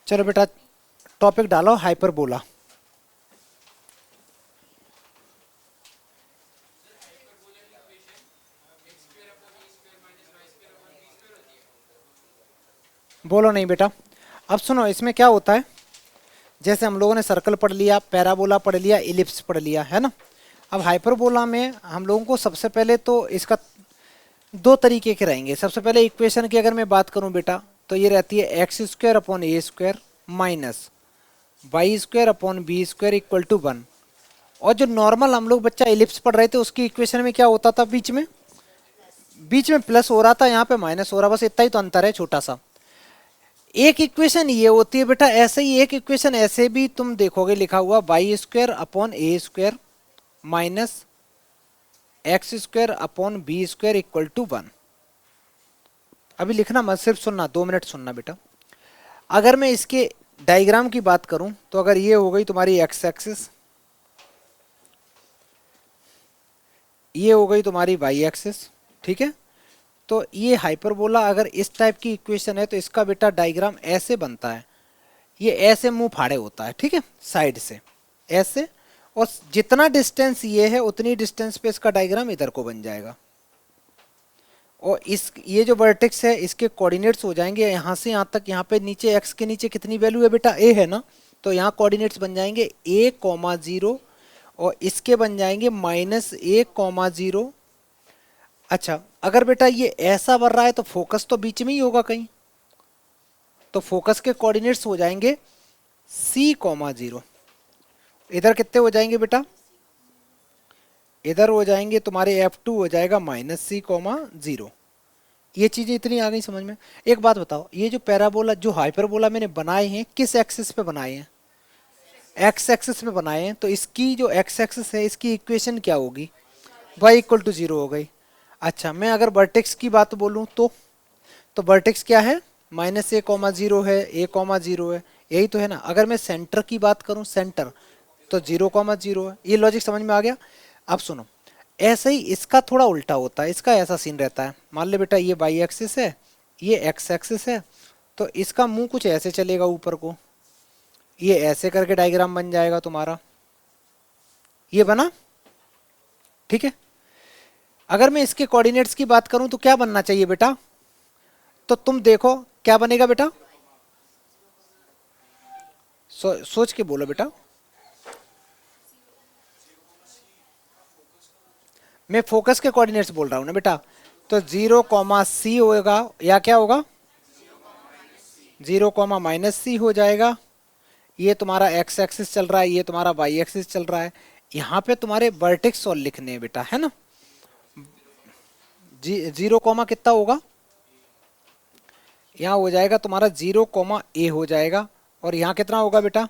चलो बेटा टॉपिक डालो हाइपरबोला। बोलो नहीं बेटा। अब सुनो इसमें क्या होता है, जैसे हम लोगों ने सर्कल पढ़ लिया, पैराबोला पढ़ लिया, इलिप्स पढ़ लिया है ना। अब हाइपरबोला में हम लोगों को सबसे पहले तो इसका दो तरीके के रहेंगे। सबसे पहले इक्वेशन की अगर मैं बात करूं बेटा तो ये रहती है X square upon A square minus Y square upon B square equal to 1। और जो नॉर्मल हम लोग बच्चा इलिप्स पढ़ रहे थे उसकी इक्वेशन में क्या होता था, बीच में प्लस हो रहा था, यहाँ पे माइनस हो रहा, बस इतना ही तो अंतर है छोटा सा। एक इक्वेशन ये होती है बेटा, ऐसे ही एक इक्वेशन ऐसे भी तुम देखोगे लिखा हुआ Y square upon A square minus X square upon B square equal to 1। अभी लिखना मत, सिर्फ सुनना, 2 मिनट सुनना बेटा। अगर मैं इसके डायग्राम की बात करूं तो अगर ये हो गई तुम्हारी एक्स एक्सिस, ये हो गई तुम्हारी वाई एक्सिस, ठीक है। तो ये हाइपरबोला अगर इस टाइप की इक्वेशन है तो इसका बेटा डायग्राम ऐसे बनता है, ये ऐसे मुंह फाड़े होता है, ठीक है, साइड से ऐसे। और जितना डिस्टेंस ये है उतनी डिस्टेंस पे इसका डायग्राम इधर को बन जाएगा। और इस ये जो वर्टेक्स है इसके कोऑर्डिनेट्स हो जाएंगे यहाँ से यहाँ तक, यहाँ पे नीचे एक्स के नीचे कितनी वैल्यू है बेटा, ए है ना, तो यहाँ कोऑर्डिनेट्स बन जाएंगे ए कॉमा 0 और इसके बन जाएंगे माइनस ए कॉमा 0। अच्छा अगर बेटा ये ऐसा बन रहा है तो फोकस तो बीच में ही होगा कहीं, तो फोकस के कोऑर्डिनेट्स हो जाएंगे सी कॉमा 0। इधर कितने हो जाएंगे बेटा, इधर हो जाएंगे तुम्हारे F2 हो जाएगा माइनस सी कॉमा 0। ये चीजें इतनी आ गई समझ में। एक बात बताओ, ये जो पैराबोला जो हाइपरबोला मैंने बनाए हैं किस एक्सिस पे बनाए हैं, एक्स एक्सिस पे बनाए हैं, तो इसकी जो एक्स एक्सिस है इसकी इक्वेशन क्या होगी, y इक्वल टू 0 हो गई। अच्छा मैं अगर वर्टेक्स की बात बोलूं तो वर्टेक्स क्या है, माइनस ए कॉमा 0 है, ए कॉमा 0 है, यही तो है ना। अगर मैं सेंटर की बात करूं, सेंटर तो 0 कॉमा 0 है। ये लॉजिक समझ में आ गया। अब सुनो, ऐसे ही इसका थोड़ा उल्टा होता है, इसका ऐसा सीन रहता है। मान ले बेटा ये वाई एक्सिस है, ये एक्स एक्सिस है, तो इसका मुंह कुछ ऐसे चलेगा ऊपर को, ये ऐसे करके डायग्राम बन जाएगा तुम्हारा, ये बना, ठीक है। अगर मैं इसके कोऑर्डिनेट्स की बात करूं तो क्या बनना चाहिए बेटा, तो तुम देखो क्या बनेगा बेटा, सोच के बोलो बेटा। मैं फोकस के कोऑर्डिनेट्स बोल रहा हूं ना बेटा, तो 0 कॉमा सी होगा या क्या होगा, 0 कॉमा माइनस सी हो जाएगा। ये तुम्हारा एक्स एक्सिस चल रहा है, ये तुम्हारा वाई एक्सिस चल रहा है। यहाँ पे तुम्हारे वर्टेक्स और लिखने हैं बेटा, है ना। 0 कॉमा कितना होगा, यहाँ हो जाएगा तुम्हारा 0 कॉमा ए हो जाएगा, और यहाँ कितना होगा बेटा,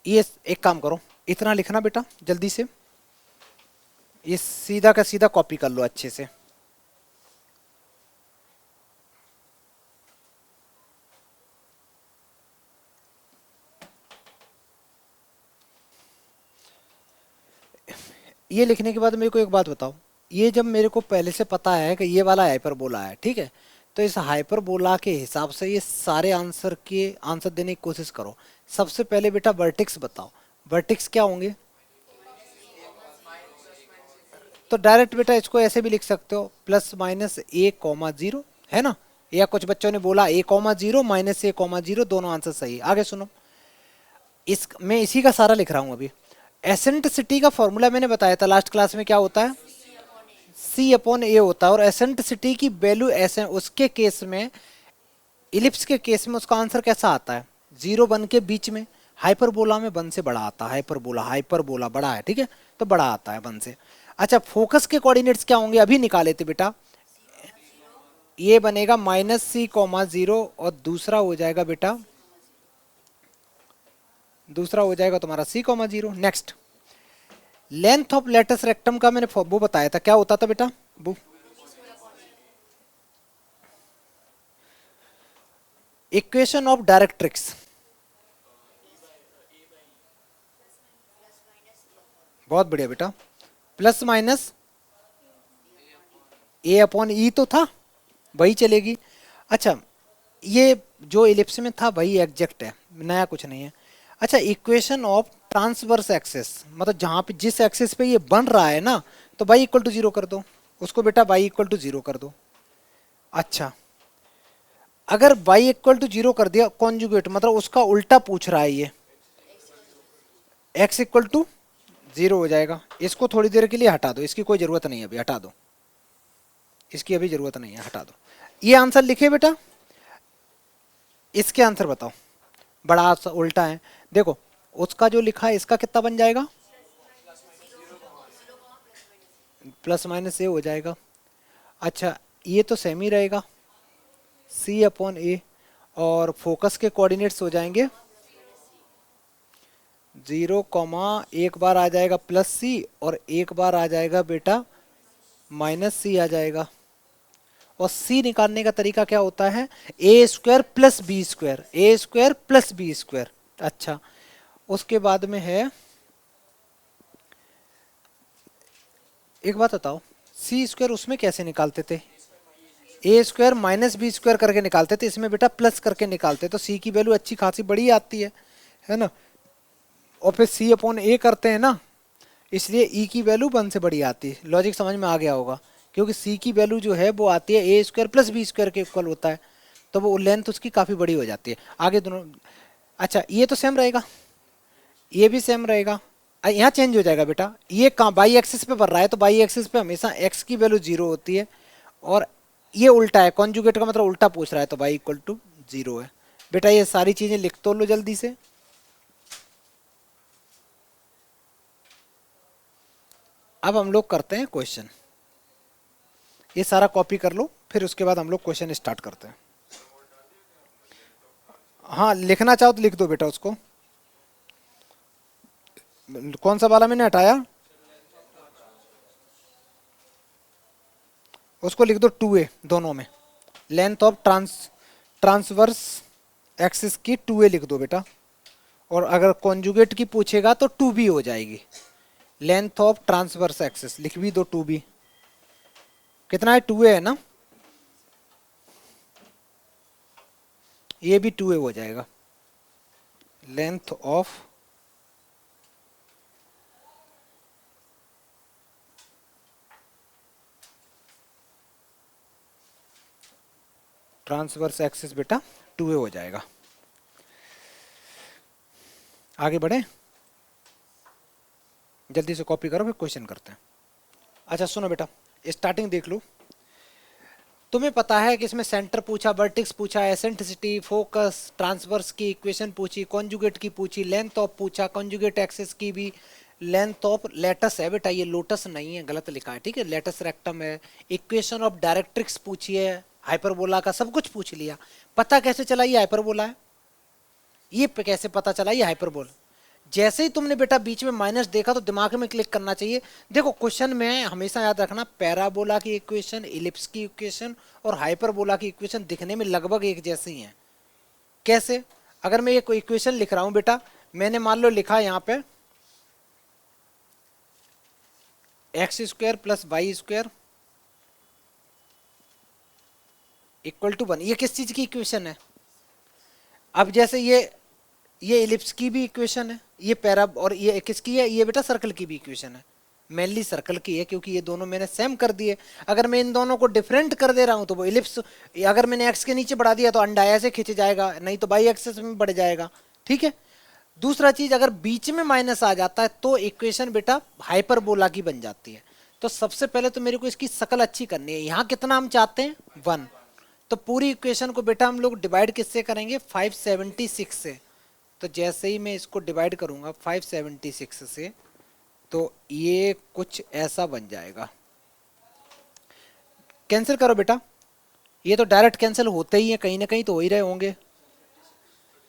ये एक काम करो, इतना लिखना बेटा जल्दी से, ये सीधा का सीधा कॉपी कर लो अच्छे से। ये लिखने के बाद मेरे को एक बात बताओ, ये जब मेरे को पहले से पता है कि ये वाला हाइपरबोला है, ठीक है, तो इस हाइपरबोला के हिसाब से ये सारे आंसर देने की कोशिश करो। सबसे पहले बेटा वर्टेक्स बताओ, वर्टेक्स क्या होंगे, तो डायरेक्ट बेटा इसको ऐसे भी लिख सकते हो, प्लस माइनस ए कॉमा 0, है ना। या कुछ बच्चों ने बोला ए कॉमा 0 माइनस ए कॉमा 0, दोनों आंसर सही है। आगे सुनो, मैं इसी का सारा लिख रहा हूं अभी। एसेंट्रिसिटी का फॉर्मूला मैंने बताया था लास्ट क्लास में, क्या होता है, सी अपॉन ए होता है। और एसेंट्रिसिटी की वैल्यू ऐसे उसके केस में, इलिप्स के केस में उसका आंसर कैसा आता है, 0 1 के बीच में। हाइपरबोला में 1 से बड़ा आता है, हाइपरबोला बड़ा है, ठीक है, तो बड़ा आता है 1 से। अच्छा फोकस के कोऑर्डिनेट्स क्या होंगे अभी निकाले थे बेटा, ये बनेगा माइनस सी कॉमा 0 और दूसरा हो जाएगा तुम्हारा c comma 0। Next, length of latus rectum का मैंने वो बताया था, क्या होता था बेटा वो, इक्वेशन ऑफ डायरेक्ट्रिक्स, बहुत बढ़िया बेटा, प्लस माइनस ए अपॉन ई तो था, वही चलेगी। अच्छा, ये जो इलिप्स में था वही एग्जैक्ट है, नया कुछ नहीं है। अच्छा, इक्वेशन ऑफ ट्रांसवर्स एक्सिस, मतलब जहां पे जिस एक्सिस पे ये बन रहा है ना, तो y इक्वल टू जीरो कर दो उसको बेटा, y इक्वल टू जीरो कर दो। अच्छा, अगर y इक्वल टू जीरो कर दिया कॉन्जुगेट, मतलब उसका उल्टा पूछ रहा है ये, x इक्वल टू जीरो हो जाएगा। इसको थोड़ी देर के लिए हटा दो, इसकी कोई जरूरत नहीं है, अभी हटा दो, इसकी अभी जरूरत नहीं है, हटा दो। ये आंसर लिखे बेटा, इसके आंसर बताओ, बड़ा सा उल्टा है। देखो उसका जो लिखा है इसका कितना बन जाएगा, प्लस माइनस ए हो जाएगा। अच्छा, ये तो सेम ही रहेगा, सी अपॉन ए, और फोकस के कोऑर्डिनेट्स हो जाएंगे 0, एक बार आ जाएगा प्लस सी और एक बार आ जाएगा बेटा माइनस सी आ जाएगा। और सी निकालने का तरीका क्या होता है, A square plus B square, A square plus B square. अच्छा, उसके बाद में है, एक बात बताओ, सी स्क्वायर उसमें कैसे निकालते थे, ए स्क्वायर माइनस बी स्क्वायर करके निकालते थे, इसमें बेटा प्लस करके निकालते, तो सी की वैल्यू अच्छी खासी बड़ी आती है ना। और फिर सी अपॉन ए करते हैं ना, इसलिए ई की वैल्यू 1 से बड़ी आती है। लॉजिक समझ में आ गया होगा, क्योंकि सी की वैल्यू जो है वो आती है A square plus B square के इक्वल होता है, तो वो लेंथ उसकी काफ़ी बड़ी हो जाती है। आगे दोनों, अच्छा ये तो सेम रहेगा, ये भी सेम रहेगा, यहाँ चेंज हो जाएगा बेटा, ये कहाँ बाई एक्सिस पे बढ़ रहा है, तो बाई एक्सिस पे हमेशा एक्स की वैल्यू जीरो होती है, और ये उल्टा है, कॉन्जुगेट का मतलब उल्टा पूछ रहा है, तो बाई इक्वल टू जीरो है। बेटा ये सारी चीजें लिख तो लो जल्दी से। अब हम लोग करते हैं क्वेश्चन, ये सारा कॉपी कर लो, फिर उसके बाद हम लोग क्वेश्चन स्टार्ट करते हैं। हाँ लिखना चाहो तो लिख दो बेटा उसको, कौन सा वाला मैंने हटाया, उसको लिख दो 2a दोनों में, लेंथ ऑफ ट्रांसवर्स एक्सिस की 2a लिख दो बेटा, और अगर कॉन्जुगेट की पूछेगा तो 2b हो जाएगी। लेंथ ऑफ ट्रांसवर्स एक्सिस लिख भी दो 2b, कितना है 2a है ना, ये भी 2a हो जाएगा। लेंथ ऑफ ट्रांसवर्स एक्सिस बेटा 2a हो जाएगा। आगे बढ़े, जल्दी से कॉपी करो फिर क्वेश्चन करते हैं। अच्छा सुनो बेटा, स्टार्टिंग देख लो, तुम्हें पता है कि इसमें सेंटर पूछा, वर्टेक्स पूछा, एसेंट्रिसिटी, फोकस, ट्रांसवर्स की इक्वेशन पूछी, कॉन्जुगेट की पूछी, लेंथ ऑफ पूछा, कॉन्जुगेट एक्सिस की भी, लेंथ ऑफ लेटस है बेटा, ये लोटस नहीं है, गलत लिखा है, ठीक है, लेटस रेक्टम है, इक्वेशन ऑफ डायरेक्ट्रिक्स पूछी है, हाइपरबोला का सब कुछ पूछ लिया। पता कैसे चला ये हाइपरबोला है, ये कैसे पता चला ये हाइपरबोला, जैसे ही तुमने बेटा बीच में माइनस देखा तो दिमाग में क्लिक करना चाहिए। देखो क्वेश्चन में हमेशा याद रखना, पैराबोला की इक्वेशन, इलिप्स की इक्वेशन और हाइपरबोला की इक्वेशन दिखने में लगभग एक जैसी हैं। कैसे, अगर मैं एक इक्वेशन लिख रहा हूं बेटा, मैंने मान लो लिखा यहाँ पे X square plus Y square equal to 1, ये किस चीज की इक्वेशन है। अब जैसे ये इलिप्स की भी इक्वेशन है, ये पैरा, और ये किसकी है, ये बेटा सर्कल की भी इक्वेशन है, मेनली सर्कल की है, क्योंकि ये दोनों मैंने सेम कर दिए। अगर मैं इन दोनों को डिफरेंट कर दे रहा हूं तो वो इलिप्स, अगर मैंने एक्स के नीचे बढ़ा दिया तो अंडा ऐसे खींच जाएगा, नहीं तो बाई एक्सिस में बढ़ जाएगा, ठीक है। दूसरा चीज, अगर बीच में माइनस आ जाता है तो इक्वेशन बेटा हाइपरबोला की बन जाती है। तो सबसे पहले तो मेरे को इसकी शकल अच्छी करनी है। यहाँ कितना हम चाहते हैं 1, तो पूरी इक्वेशन को बेटा हम लोग डिवाइड किससे करेंगे, 576 से। तो जैसे ही मैं इसको डिवाइड करूंगा 576 से, तो ये कुछ ऐसा बन जाएगा। कैंसिल करो बेटा, ये तो डायरेक्ट कैंसिल होते ही है, कहीं ना कहीं तो हो ही रहे होंगे।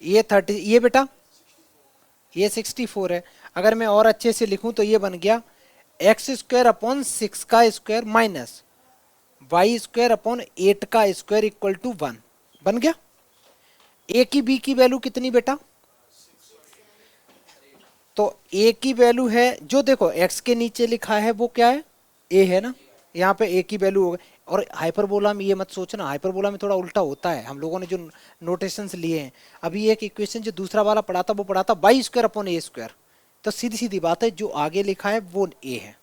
ये 30, ये बेटा ये 64 है। अगर मैं और अच्छे से लिखूं तो ये बन गया एक्स स्क्वायर अपॉन 6 का square minus Y square upon 8 का स्क्वायर इक्वल टू 1 बन गया। ए की बी की वैल्यू कितनी बेटा, तो ए की वैल्यू है, जो देखो एक्स के नीचे लिखा है वो क्या है, ए है ना, यहाँ पे ए की वैल्यू होगा, और हाइपरबोला में ये मत सोचना, हाइपरबोला में थोड़ा उल्टा होता है, हम लोगों ने जो नोटेशंस लिए हैं। अभी एक इक्वेशन जो दूसरा वाला पढ़ा था वो पढ़ा था वाई स्क्वायर अपॉन ए स्क्वायर। तो सीधी सीधी बात है, जो आगे लिखा है वो ए है,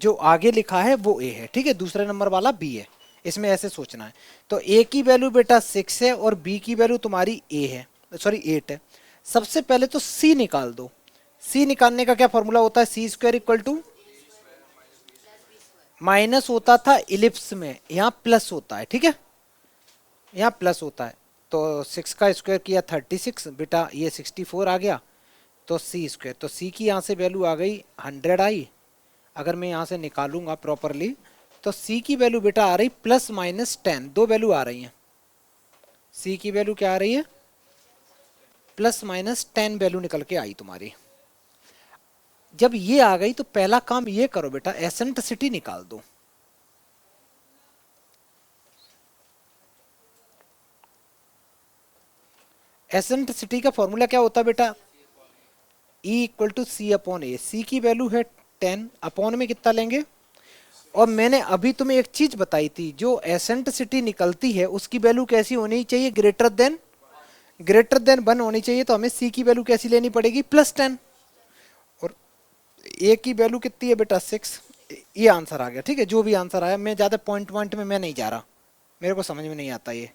जो आगे लिखा है वो ए है, ठीक है, दूसरे नंबर वाला बी है, इसमें ऐसे सोचना है। तो ए की वैल्यू बेटा 6 है और बी की वैल्यू तुम्हारी ए है, सॉरी 8 है। सबसे पहले तो सी निकाल दो। सी निकालने का क्या फॉर्मूला होता है, सी स्क्वायर इक्वल टू माइनस होता था इलिप्स में, यहाँ प्लस होता है, ठीक है, यहाँ प्लस होता है। तो 6 का स्क्वायर किया 36 बेटा, ये 64 आ गया। तो सी स्क्वायर, तो सी की यहाँ से वैल्यू आ गई 100 आई। अगर मैं यहाँ से निकालूंगा प्रॉपरली तो सी की वैल्यू बेटा आ रही ±10, दो वैल्यू आ रही हैं। सी की वैल्यू क्या आ रही है, ±10 वैल्यू निकल के आई तुम्हारी। जब ये आ गई तो पहला काम ये करो बेटा, एसेंट्रिसिटी निकाल दो। एसेंट्रिसिटी का फॉर्मूला क्या होता है बेटा, E equal to C upon ए। सी की वैल्यू है 10, अपॉन में कितना लेंगे। और मैंने अभी तुम्हें एक चीज बताई थी, जो एसेंट्रिसिटी निकलती है उसकी वैल्यू कैसी होनी चाहिए, ग्रेटर देन 1 होनी चाहिए। तो हमें सी की वैल्यू कैसी लेनी पड़ेगी, +10। और ए की वैल्यू कितनी है बेटा 6। ये आंसर आ गया, ठीक है, जो भी आंसर आया। मैं ज्यादा पॉइंट में मैं नहीं जा रहा, मेरे को समझ में नहीं आता ये।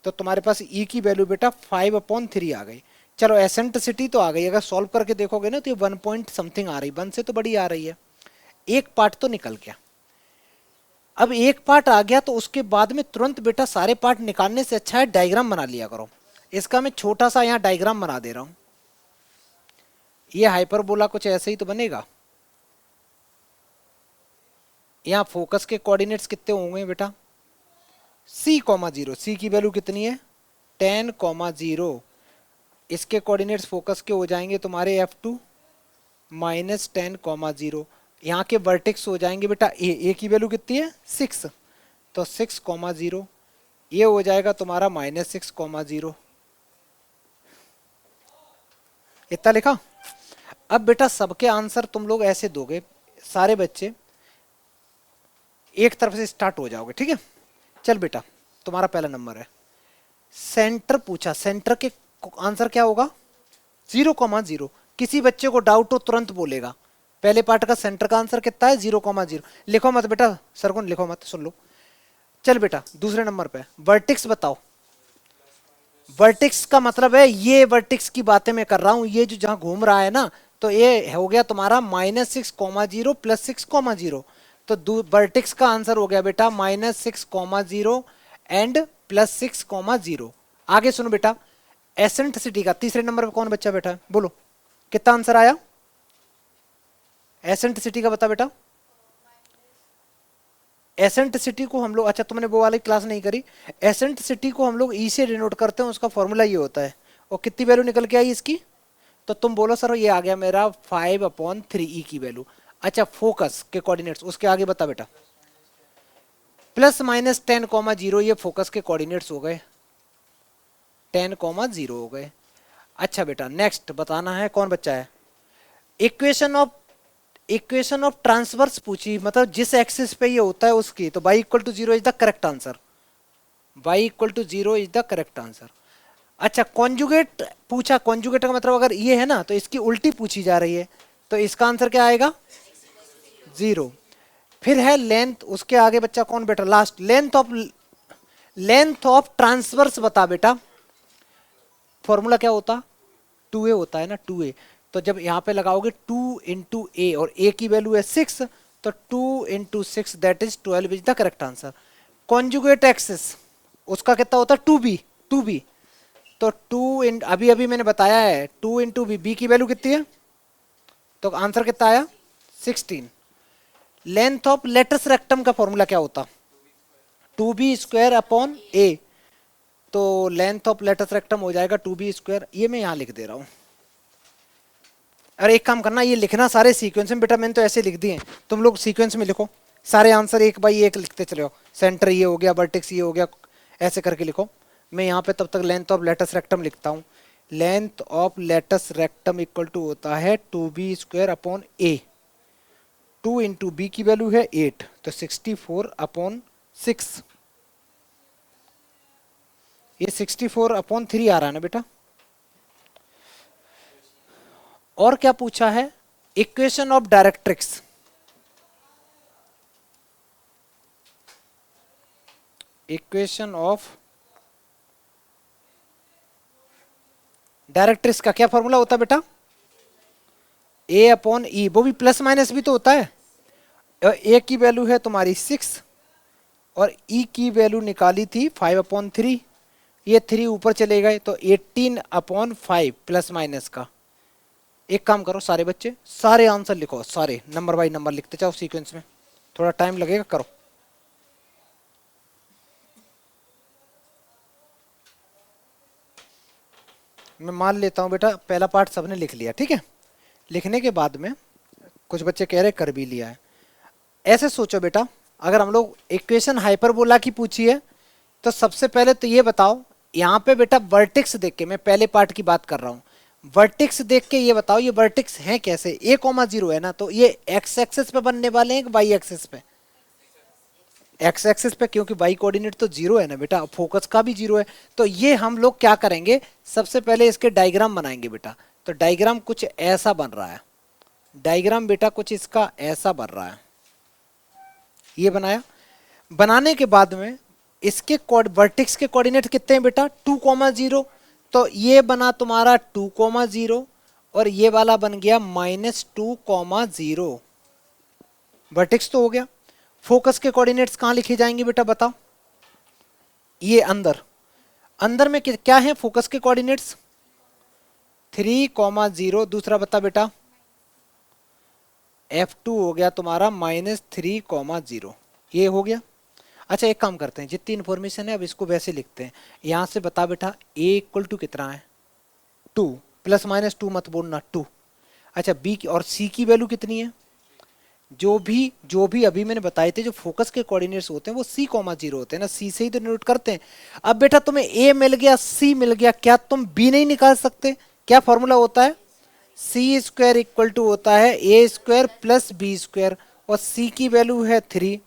तो तुम्हारे पास ई की वैल्यू बेटा 5/3 आ गई। चलो एसेंट्रिसिटी तो आ गई, अगर सॉल्व करके देखोगे ना तो ये 1 पॉइंट समथिंग आ रही, 1 से तो बड़ी आ रही है। एक पार्ट तो निकल गया। अब एक पार्ट आ गया तो उसके बाद में तुरंत बेटा सारे पार्ट निकालने से अच्छा है डायग्राम बना लिया करो। इसका मैं छोटा सा यहाँ डायग्राम बना दे रहा हूँ। ये हाइपरबोला कुछ ऐसे ही तो बनेगा। यहाँ फोकस के कोऑर्डिनेट्स कितने होंगे बेटा, c,0। सी की वैल्यू कितनी है 10,0। इसके कोऑर्डिनेट्स फोकस के हो जाएंगे तुम्हारे f2 -10,0। यहाँ के वर्टेक्स हो जाएंगे बेटा ए की वैल्यू कितनी है 6, तो 6,0। ये हो जाएगा तुम्हारा -6,0। इतना लिखा। अब बेटा सबके आंसर तुम लोग ऐसे दोगे, सारे बच्चे एक तरफ से स्टार्ट हो जाओगे, ठीक है। चल बेटा तुम्हारा पहला नंबर है, सेंटर पूछा, सेंटर के आंसर क्या होगा 0,0। किसी बच्चे को डाउट हो तुरंत बोलेगा, पहले पार्ट का सेंटर का आंसर कितना है 0,0। लिखो मत बेटा, सर को लिखो मत, सुन लो। चल बेटा दूसरे नंबर पे वर्टेक्स बताओ। वर्टेक्स का मतलब है ये वर्टेक्स की बातें मैं कर रहा हूं, ये जो जहां घूम रहा है ना, तो ये हो गया तुम्हारा -6,0 + 6,0। तो वर्टेक्स का आंसर हो गया बेटा -6,0 एंड +6,0। आगे सुनो बेटा, एसेंट्रिसिटी का तीसरे नंबर पे कौन बच्चा बैठा है, बोलो कितना आंसर आया एसेंट्रिसिटी का, बता बेटा। एसेंट्रिसिटी को हम लोग, अच्छा तुमने वो वाली क्लास नहीं करी, एसेंट्रिसिटी को हम लोग ई से डिनोट करते हैं, उसका फॉर्मूला ये होता है। और कितनी वैल्यू निकल के आई इसकी, तो तुम बोलो सर ये आ गया मेरा 5/3 ई की वैल्यू। अच्छा फोकस के कोऑर्डिनेट्स, उसके आगे बता बेटा, +-10,0 ये फोकस के कोऑर्डिनेट्स हो गए, 10,0 हो गए। अच्छा बेटा नेक्स्ट बताना है, कौन बच्चा है, इक्वेशन ऑफ ट्रांसवर्स पूछी, मतलब जिस एक्सिस पे ये होता है उसकी। तो y = 0 is the correct answer, y = 0 is the correct answer. अच्छा कॉन्जुगेट पूछा, कॉन्जुगेट का मतलब अगर ये है ना तो इसकी उल्टी पूछी जा रही है, तो इसका आंसर क्या आएगा 0। फिर है लेंथ, उसके आगे बच्चा कौन बेटा लास्ट, लेंथ ऑफ ट्रांसवर्स बता बेटा। फॉर्मूला क्या होता 2a होता है ना, 2a। तो जब यहाँ पे लगाओगे 2 × a और a की वैल्यू है 6, तो 2 × 6 that is 12 is the correct answer. Conjugate axis उसका कितना होता है 2b। तो 2 इन अभी मैंने बताया है 2 × b की वैल्यू कितनी है, तो आंसर कितना आया 16। लेंथ ऑफ लेटस रेक्टम का फॉर्मूला क्या होता 2b² / a। तो लेंथ ऑफ लेटस रेक्टम हो जाएगा 2b²। ये मैं यहाँ लिख दे रहा हूँ। और एक काम करना, ये लिखना सारे सीक्वेंस में बेटा, मैंने तो ऐसे लिख दिए, तुम लोग सीक्वेंस में लिखो सारे आंसर एक बाई एक लिखते चले हो। सेंटर ये हो गया, वर्टेक्स ये हो गया, ऐसे करके लिखो। मैं यहाँ पे तब तक लेंथ ऑफ लेटस रेक्टम लिखता हूँ। Length of latus rectum equal to होता है 2b² / a। Two into B की वैल्यू है 8, तो 64/6, ये 64/3 आ रहा है ना बेटा। और क्या पूछा है, equation of directrix. Equation of directrix का क्या फॉर्मूला होता है बेटा, A/E, वो भी प्लस माइनस भी तो होता है। ए की वैल्यू है तुम्हारी 6 और ई की वैल्यू निकाली थी 5/3, ये 3 ऊपर चले गए तो 18/5 प्लस माइनस का। एक काम करो सारे बच्चे, सारे आंसर लिखो, सारे नंबर बाय नंबर लिखते जाओ सीक्वेंस में, थोड़ा टाइम लगेगा, करो। मैं मान लेता हूं बेटा पहला पार्ट सबने लिख लिया, ठीक है। लिखने के बाद में कुछ बच्चे कह रहे कर भी लिया है। ऐसे सोचो बेटा, अगर हम लोग इक्वेशन हाइपरबोला की पूछी है तो सबसे पहले तो ये बताओ, यहाँ पे बेटा वर्टेक्स देख के, मैं पहले पार्ट की बात कर रहा हूँ, वर्टेक्स देख के ये बताओ ये वर्टेक्स हैं कैसे। A,0 है ना, तो ये एक्स एक्सिस पे बनने वाले हैं कि वाई एक्सिस पे, एक्स एक्सिस पे, क्योंकि वाई कोऑर्डिनेट तो 0 है ना बेटा, फोकस का भी 0 है। तो ये हम लोग क्या करेंगे, सबसे पहले इसके डायग्राम बनाएंगे बेटा। तो डायग्राम कुछ ऐसा बन रहा है, डायग्राम बेटा कुछ इसका ऐसा बन रहा है, ये बनाया। बनाने के बाद में इसके वर्टेक्स के कोऑर्डिनेट कितने हैं बेटा, 2,0, तो ये बना तुम्हारा 2,0 और ये वाला बन गया -2,0। वर्टेक्स तो हो गया। फोकस के कोऑर्डिनेट्स कहाँ लिखे जाएंगे बेटा बताओ, ये अंदर, अंदर में क्या है फोकस के कोऑर्डिनेट्स, 3,0। दूसरा बता बेटा, F2 हो गया तुम्हारा -3,0, ये हो गया। अच्छा एक काम करते हैं, जितनी इन्फॉर्मेशन है अब इसको वैसे लिखते हैं। यहां से बता बेटा A = कितना है, 2, ±2 मत बोलना, 2। अच्छा B की और C की वैल्यू कितनी है, जो भी अभी मैंने बताए थे, जो फोकस के कोऑर्डिनेट्स होते हैं वो C,0 होते हैं ना, C से ही तो नोट करते हैं। अब बेटा तुम्हें A मिल गया, C मिल गया, क्या तुम B नहीं निकाल सकते, क्या फॉर्मूला होता है, C² होता है A² + B², और C की वैल्यू है 3,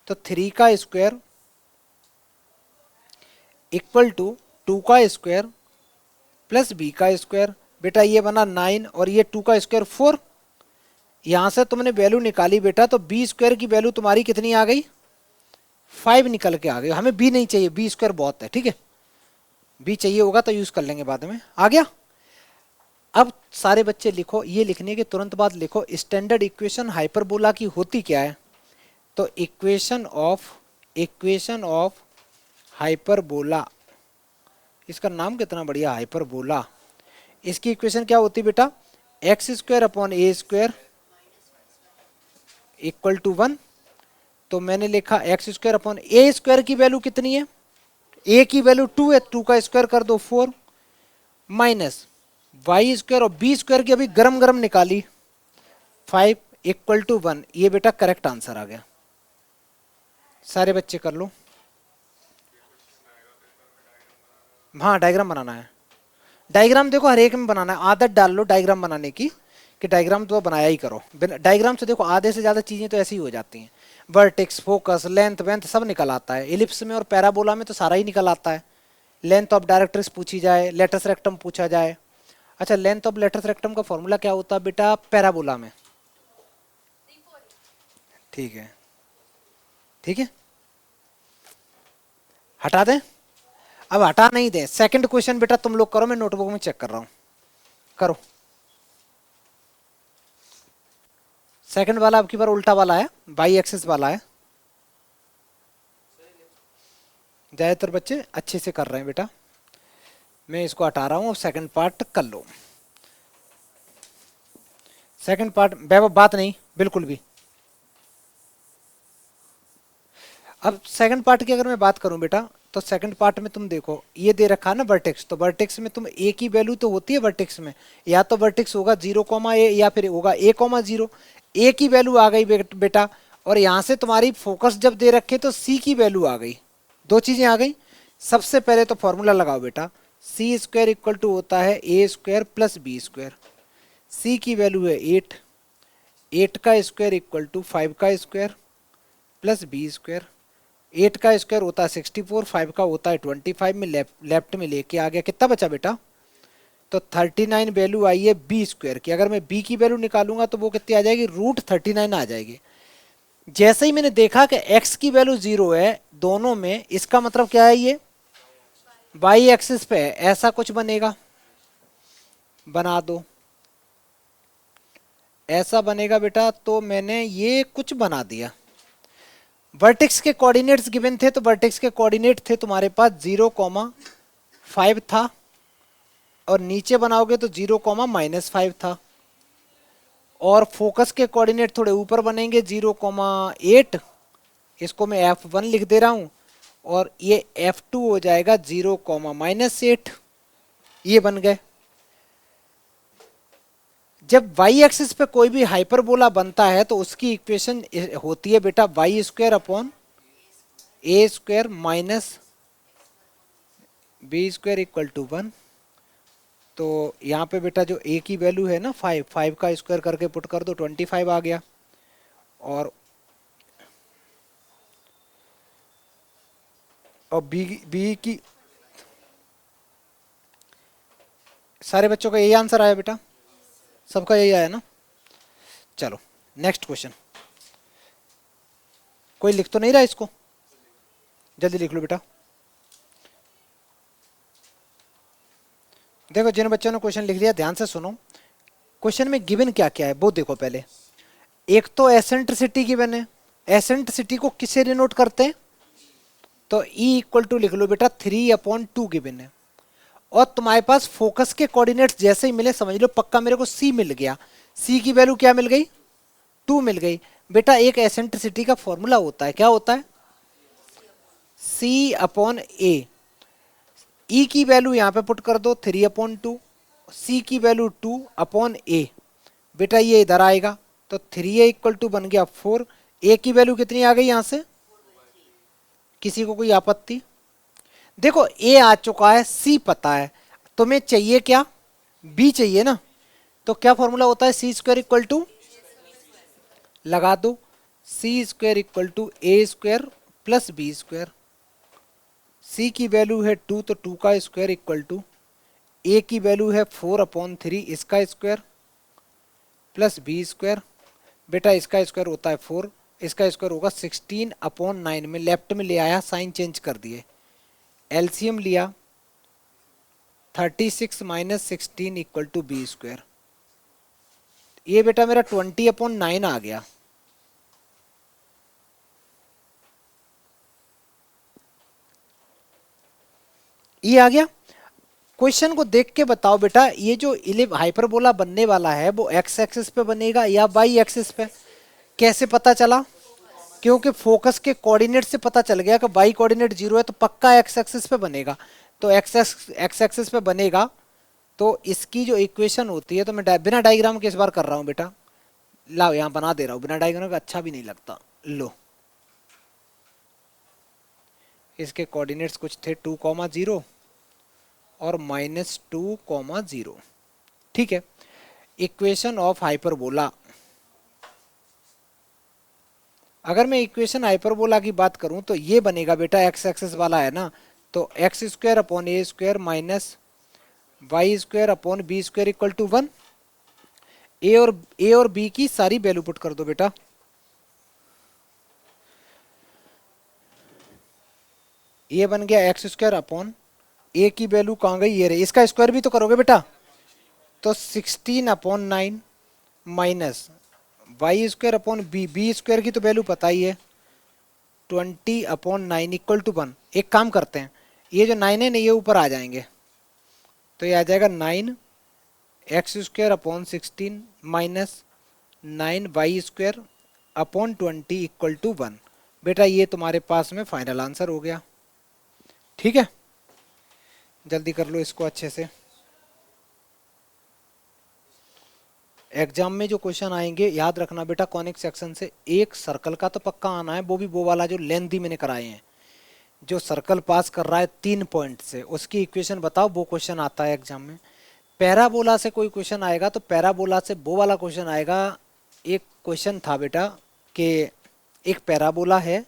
तो 3 का स्क्वायर = 2 का स्क्वायर प्लस B का स्क्वायर। बेटा ये बना 9 और ये 2 का स्क्वायर 4। यहां से तुमने वैल्यू निकाली बेटा, तो B² की वैल्यू तुम्हारी कितनी आ गई, 5 निकल के आ गई। हमें B नहीं चाहिए, B² बहुत है, ठीक है। B चाहिए होगा तो यूज कर लेंगे बाद में, आ गया। अब सारे बच्चे लिखो, ये लिखने के तुरंत बाद लिखो स्टैंडर्ड इक्वेशन हाइपरबोला की होती क्या है। तो इक्वेशन ऑफ हाइपरबोला, इसका नाम कितना बढ़िया, हाइपरबोला। इसकी इक्वेशन क्या होती है बेटा, x² / A² = 1। तो मैंने लिखा x² / A² की वैल्यू कितनी है, a की वैल्यू 2 है, 2 का स्क्वायर कर दो 4, माइनस y² और B² की अभी गरम गरम निकाली 5 = 1। ये बेटा करेक्ट आंसर आ गया। सारे बच्चे कर लो। हाँ डायग्राम बनाना है, डायग्राम देखो हर एक में बनाना है, आदत डाल लो डायग्राम बनाने की, कि डायग्राम तो बनाया ही करो। डायग्राम से देखो आधे से ज्यादा चीजें तो ऐसी ही हो जाती हैं, वर्टेक्स, फोकस, लेंथ, वेंथ सब निकल आता है। इलिप्स में और पैराबोला में तो सारा ही निकल आता है। लेंथ ऑफ डायरेक्ट्रिक्स पूछी जाए, लेटस रेक्टम पूछा जाए। अच्छा लेंथ ऑफ लेटस रेक्टम का फॉर्मूला क्या होता है बेटा पैराबोला में, ठीक है, ठीक है, हटा दें, अब हटा नहीं दें। सेकंड क्वेश्चन बेटा तुम लोग करो, मैं नोटबुक में चेक कर रहा हूं, करो। सेकंड वाला अब की बार उल्टा वाला है, बाई एक्सिस वाला है। ज्यादातर बच्चे अच्छे से कर रहे हैं बेटा, मैं इसको हटा रहा हूं। अब सेकंड पार्ट कर लो। सेकंड पार्ट वैभव बात नहीं बिल्कुल भी। अब सेकंड पार्ट की अगर मैं बात करूं बेटा, तो सेकंड पार्ट में तुम देखो ये दे रखा है ना वर्टेक्स, तो वर्टेक्स में तुम ए की वैल्यू तो होती है वर्टेक्स में, या तो वर्टेक्स होगा 0,a या फिर होगा A,0। ए की वैल्यू आ गई बेटा, और यहां से तुम्हारी फोकस जब दे रखे तो सी की वैल्यू आ गई, दो चीजें आ गई। सबसे पहले तो फॉर्मूला लगाओ बेटा, C² होता है A² + B²। सी की वैल्यू है 8, 8 का स्क्वायर इक्वल टू 5 का स्क्वायर प्लस बी स्क्वायर। 8 का स्क्वायर होता है 64, 5 का होता है 25 में लेफ्ट में लेके आ गया। कितना बचा बेटा? तो 39 वैल्यू आई है बी स्क्वायर की। अगर मैं बी की वैल्यू निकालूंगा तो वो कितनी आ जाएगी? रूट 39 आ जाएगी। जैसे ही मैंने देखा कि x की वैल्यू 0 है दोनों में, इसका मतलब क्या है? ये y एक्सिस पे है। ऐसा कुछ बनेगा, बना दो। ऐसा बनेगा बेटा, तो मैंने ये कुछ बना दिया। वर्टेक्स के कोऑर्डिनेट्स गिवन थे, तो वर्टेक्स के कोऑर्डिनेट थे तुम्हारे पास 0,5 था, और नीचे बनाओगे तो 0,-5 था। और फोकस के कोऑर्डिनेट थोड़े ऊपर बनेंगे 0,8, इसको मैं F1 लिख दे रहा हूं, और ये F2 हो जाएगा 0,-8। ये बन गए। जब y एक्सिस पे कोई भी हाइपरबोला बनता है तो उसकी इक्वेशन होती है बेटा Y square upon A square minus B square equal to 1। तो यहाँ पे बेटा जो a की वैल्यू है ना 5 का स्क्वायर करके पुट कर दो, 25 आ गया। और b की सारे बच्चों का यही आंसर आया बेटा, सबका यही आया ना? चलो नेक्स्ट क्वेश्चन। कोई लिख तो नहीं रहा इसको? जल्दी लिख लो बेटा। देखो जिन बच्चों ने क्वेश्चन लिख लिया ध्यान से सुनो। क्वेश्चन में गिवन क्या क्या है वो देखो पहले। एक तो एसेंट्रिसिटी गिवन है। एसेंट्रिसिटी को किससे डिनोट करते हैं? तो E इक्वल टू लिख लो बेटा 3/2 गिवन है। और तुम्हारे पास फोकस के कोऑर्डिनेट्स जैसे ही मिले समझ लो पक्का मेरे को C मिल गया। C की वैल्यू क्या मिल गई? 2 मिल गई। बेटा एक एसेंट्रिसिटी का फॉर्मूला होता है, क्या होता है? C/A। E की वैल्यू यहाँ पे पुट कर दो 3/2, C की वैल्यू 2/A। बेटा ये इधर आएगा तो 3A इक्वल टू बन गया 4। A की वैल्यू कितनी आ गई यहाँ से? किसी को कोई आपत्ति? देखो A आ चुका है, C पता है, तुम्हें चाहिए क्या? B चाहिए ना। तो क्या फॉर्मूला होता है? C स्क्वायर इक्वल टू, लगा दो, C square equal to A square plus B square. C की वैल्यू है 2 तो 2 का स्क्वायर इक्वल टू A की वैल्यू है 4/3 इसका स्क्वायर प्लस B स्क्वायर। बेटा इसका स्क्वायर होता है 4, इसका स्क्वायर होगा 16/9 में लेफ्ट में ले आया, साइन चेंज कर दिए, एलसीएम लिया 36 minus 16 equal to B square. ये बेटा मेरा 20/9 आ गया। ये आ गया। क्वेश्चन को देख के बताओ बेटा ये जो हाइपरबोला बनने वाला है वो एक्स एक्सिस पे बनेगा या वाई एक्सिस पे? कैसे पता चला? क्योंकि फोकस के कोऑर्डिनेट से पता चल गया कि वाई कोऑर्डिनेट 0 है तो पक्का एक्स एक्सिस पे बनेगा। तो एक्स एक्सिस पे बनेगा तो इसकी जो इक्वेशन होती है, तो मैं बिना डायग्राम के इस बार कर रहा हूं बेटा, लाओ यहां बना दे रहा हूं, बिना डायग्राम का अच्छा भी नहीं लगता। लो इसके कोऑर्डिनेट्स कुछ थे 2,0 और -2,0। ठीक है। इक्वेशन ऑफ हाइपरबोला, अगर मैं इक्वेशन हाइपरबोला की बात करूं तो ये बनेगा बेटा, एक्स एक्सिस वाला है ना, तो X square upon A square minus Y square upon B square equal to 1। A और बी की सारी वैल्यू पुट कर दो बेटा। ये बन गया एक्स स्क्वायर अपॉन ए की वैल्यू कहाँ गई? ये रही। इसका स्क्वायर भी तो करोगे बेटा, तो 16/9 minus Y square upon B square की तो वैल्यू पता ही है 20/9 इक्वल टू 1। एक काम करते हैं, ये जो 9 है ना ये ऊपर आ जाएंगे, तो ये आ जाएगा 9 X square upon 16 minus 9 Y square upon 20 equal to 1। बेटा ये तुम्हारे पास में फाइनल आंसर हो गया। ठीक है, जल्दी कर लो इसको अच्छे से। एग्जाम में जो क्वेश्चन आएंगे याद रखना बेटा, कॉनिक सेक्शन से एक सर्कल का तो पक्का आना है, वो भी वो वाला जो लेंथी मैंने कराए हैं। जो सर्कल पास कर रहा है 3 पॉइंट से उसकी इक्वेशन बताओ, वो क्वेश्चन आता है एग्जाम में। पैराबोला से कोई क्वेश्चन आएगा तो पैराबोला से वो वाला क्वेश्चन आएगा, एक क्वेश्चन था बेटा कि एक पैराबोला है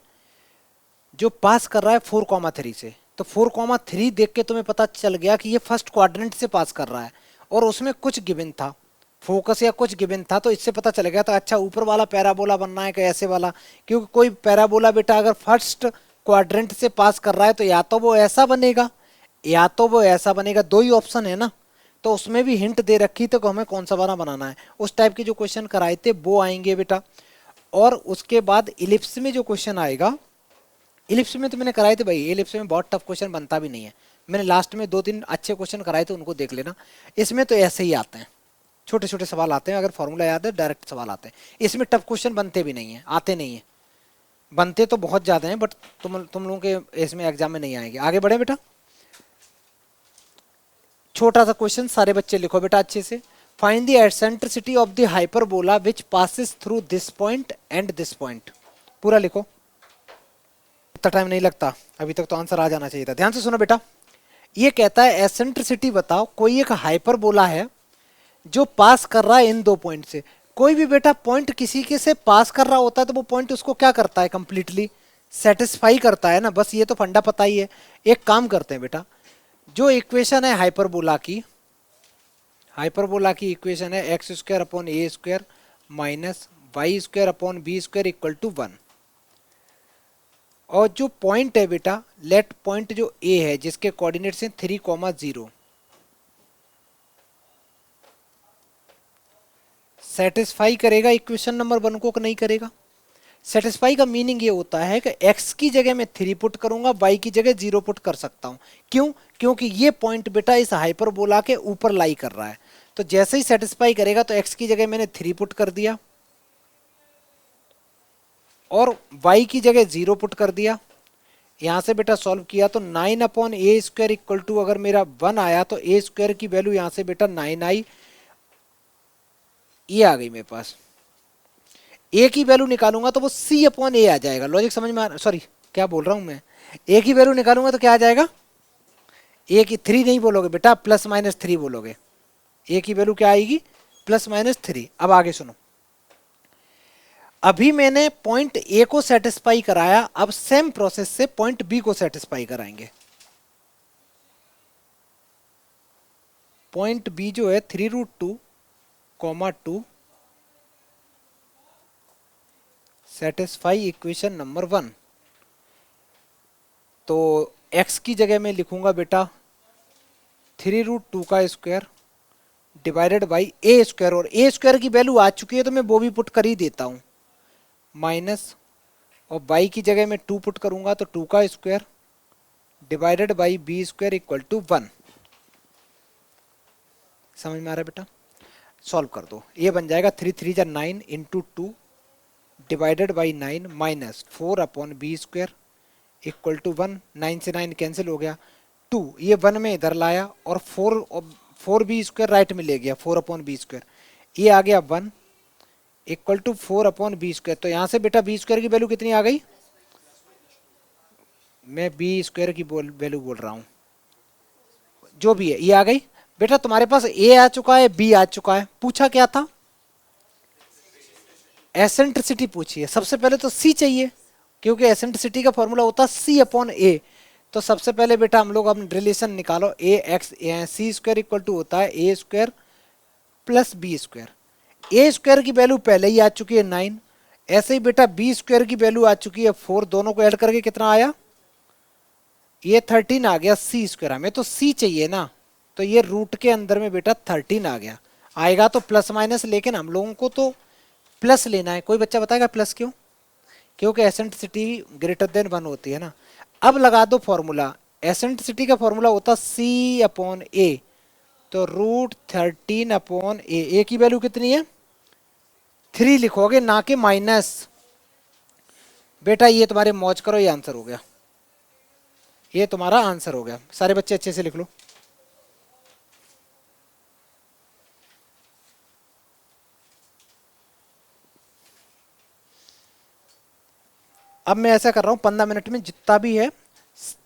जो पास कर रहा है 4,3 से, तो 4,3 देख के तुम्हें पता चल गया कि ये फर्स्ट क्वाड्रेंट से पास कर रहा है और उसमें कुछ गिवन था, फोकस या कुछ गिवन था, तो इससे पता चल गया था अच्छा ऊपर वाला पैराबोला बनना है कि ऐसे वाला, क्योंकि कोई पैराबोला बेटा अगर फर्स्ट क्वाड्रेंट से पास कर रहा है तो या तो वो ऐसा बनेगा या तो वो ऐसा बनेगा, दो ही ऑप्शन है ना। तो उसमें भी हिंट दे रखी तो हमें कौन सा वाला बनाना है, उस टाइप के जो क्वेश्चन कराए थे वो आएंगे बेटा। और उसके बाद इलिप्स में जो क्वेश्चन आएगा, इलिप्स में तो मैंने कराए थे भाई, इलिप्स में बहुत टफ क्वेश्चन बनता भी नहीं है, मैंने लास्ट में 2-3 अच्छे क्वेश्चन कराए थे, उनको देख लेना। इसमें तो ऐसे ही आते हैं, छोटे छोटे सवाल आते हैं, अगर फॉर्मूला याद है डायरेक्ट सवाल आते हैं, इसमें टफ क्वेश्चन बनते भी नहीं है, आते नहीं है, बनते तो बहुत ज़्यादा हैं बट तुम लोगों के इसमें एग्जाम में नहीं आएंगे। आगे बढ़े बेटा, छोटा सा क्वेश्चन, सारे बच्चे लिखो बेटा अच्छे से। Find the eccentricity of the hyperbola which passes through this point and this point, पूरा लिखो, इतना टाइम नहीं लगता, अभी तक तो आंसर आ जाना चाहिए था। ध्यान से सुनो बेटा, ये कहता है एसेंट्रिसिटी बताओ, कोई एक हाइपरबोला है जो पास कर रहा है इन दो पॉइंट से। कोई भी बेटा पॉइंट किसी के से पास कर रहा होता है तो वो पॉइंट उसको क्या करता है, कंप्लीटली सेटिस्फाई करता है ना, बस ये तो फंडा पता ही है। एक काम करते हैं बेटा, जो इक्वेशन है हाइपरबोला की इक्वेशन है X square upon A square minus Y square upon B square equal to 1। और जो पॉइंट है बेटा, लेट पॉइंट जो ए है जिसके कोऑर्डिनेट्स हैं 3,0, सेटिस्फाई करेगा इक्वेशन नंबर 1 को कि नहीं करेगा। सेटिस्फाई का मीनिंग ये होता है कि x की जगह मैं 3 पुट करूंगा, y की जगह 0 पुट कर सकता हूं। क्यों? क्योंकि ये पॉइंट बेटा इस हाइपरबोला के ऊपर लाई कर रहा है, तो जैसे ही सेटिस्फाई करेगा तो x की जगह मैंने 3 पुट कर दिया और y की जगह 0 पुट कर दिया। यहां से बेटा सॉल्व किया तो 9 upon A square equal to, अगर मेरा 1 आया तो ए स्क्वायर की वैल्यू यहां से बेटा 9 आई, ये आ गई मेरे पास। ए की वैल्यू निकालूंगा तो वो सी अपॉन ए आ जाएगा, लॉजिक समझ में सॉरी क्या बोल रहा हूं मैं, ए की वैल्यू निकालूंगा तो क्या आ जाएगा, ए की 3 नहीं बोलोगे बेटा, +-3 बोलोगे, ए की वैल्यू क्या आएगी, +-3। अब आगे सुनो, अभी मैंने पॉइंट ए को सेटिस्फाई कराया, अब सेम प्रोसेस से पॉइंट बी को सेटिस्फाई कराएंगे। पॉइंट बी जो है 3√2, सेटिस्फाई इक्वेशन नंबर 1। तो x की जगह में लिखूंगा बेटा 3√2 का square divided by A square, और ए स्क्वायर की वैल्यू आ चुकी है तो मैं वो भी पुट कर ही देता हूं, माइनस, और y की जगह में 2 पुट करूंगा तो 2 का square divided by b square equal to 1। समझ में आ रहा है बेटा, सॉल्व कर दो, ये बन जाएगा 3×3 = 9 into 2 divided by 9 minus 4 upon B square equal to 1। 9 से 9 कैंसिल हो गया, 2 ये 1 में इधर लाया और 4 बी स्क्वायर राइट में ले गया, 4 अपॉन बी स्क्वायर, ये आ गया 1 equal to 4 upon B square. तो यहाँ से बेटा बी स्क्वायर की वैल्यू कितनी आ गई, मैं बी स्क्वायर की वैल्यू बोल रहा हूँ, जो भी है ये आ गई। बेटा तुम्हारे पास ए आ चुका है, बी आ चुका है, पूछा क्या था, एसेंट्रिसिटी पूछी है। सबसे पहले तो सी चाहिए, क्योंकि एसेंट्रिसिटी का फॉर्मूला होता है सी अपॉन ए। तो सबसे पहले बेटा हम लोग अपने रिलेशन निकालो, A X C square equal to होता है A square plus B square. A square की वैल्यू पहले ही आ चुकी है 9, ऐसे ही बेटा बी स्क्वायर की वैल्यू आ चुकी है 4, दोनों को ऐड करके कितना आया, ये 13 आ गया सी स्क्वायर। हमें तो सी चाहिए ना, तो ये रूट के अंदर में बेटा 13 आ गया, आएगा तो प्लस माइनस, लेकिन हम लोगों को तो प्लस लेना है। कोई बच्चा बताएगा प्लस क्यों, क्योंकि एसेंट्रिसिटी ग्रेटर देन 1 होती है ना। अब लगा दो फॉर्मूला, एसेंट्रिसिटी का फॉर्मूला होता सी अपॉन ए, तो √13 अपॉन ए की वैल्यू कितनी है 3 लिखोगे ना कि माइनस। बेटा ये तुम्हारे मौज करो, ये आंसर हो गया, ये तुम्हारा आंसर हो गया। सारे बच्चे अच्छे से लिख लो। अब मैं ऐसा कर रहा हूं 15 मिनट में जितना भी है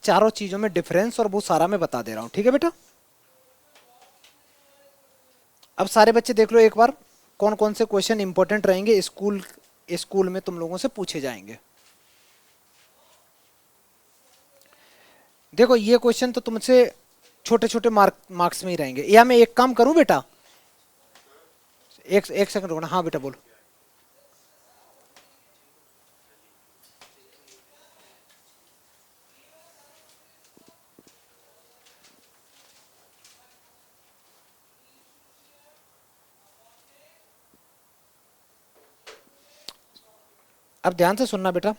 चारों चीजों में डिफरेंस और वो सारा मैं बता दे रहा हूं, ठीक है बेटा। अब सारे बच्चे देख लो एक बार, कौन कौन से क्वेश्चन इंपॉर्टेंट रहेंगे स्कूल में तुम लोगों से पूछे जाएंगे। देखो ये क्वेश्चन तो तुमसे छोटे छोटे मार्क्स में ही रहेंगे। या मैं एक काम करूं बेटा, एक एक सेकंड रुकना। हाँ बेटा बोलो। अब ध्यान से सुनना बेटा,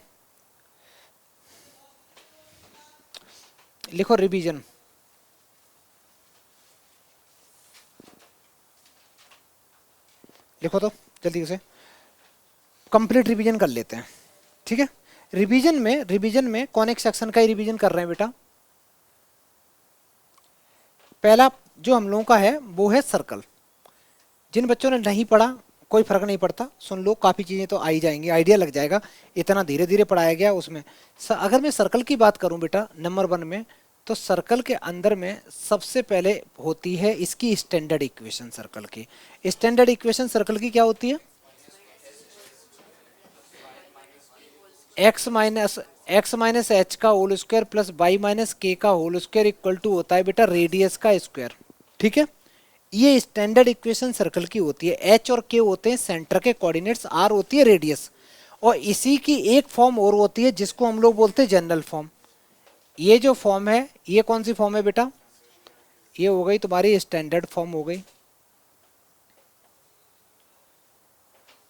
लिखो रिवीजन। लिखो तो जल्दी से, कंप्लीट रिवीजन कर लेते हैं, ठीक है। रिवीजन में कौन एक सेक्शन का ही रिवीजन कर रहे हैं बेटा। पहला जो हम लोगों का है वो है सर्कल। जिन बच्चों ने नहीं पढ़ा कोई फर्क नहीं पड़ता, सुन लो, काफ़ी चीज़ें तो आ ही जाएंगी, आइडिया लग जाएगा, इतना धीरे धीरे पढ़ाया गया उसमें। अगर मैं सर्कल की बात करूं बेटा नंबर 1 में, तो सर्कल के अंदर में सबसे पहले होती है इसकी स्टैंडर्ड इक्वेशन। सर्कल की स्टैंडर्ड इक्वेशन सर्कल की क्या होती है? एक्स माइनस एच का whole square plus y minus k का होल स्क्वायर इक्वल टू होता है बेटा रेडियस का स्क्वायर, ठीक है। ये स्टैंडर्ड इक्वेशन सर्कल की होती है। एच और के होते हैं सेंटर के कोऑर्डिनेट्स, आर होती है रेडियस, और इसी की एक फॉर्म और होती है जिसको हम लोग बोलते हैं जनरल फॉर्म। ये जो फॉर्म है ये कौन सी फॉर्म है बेटा? ये हो गई तुम्हारी स्टैंडर्ड फॉर्म हो गई।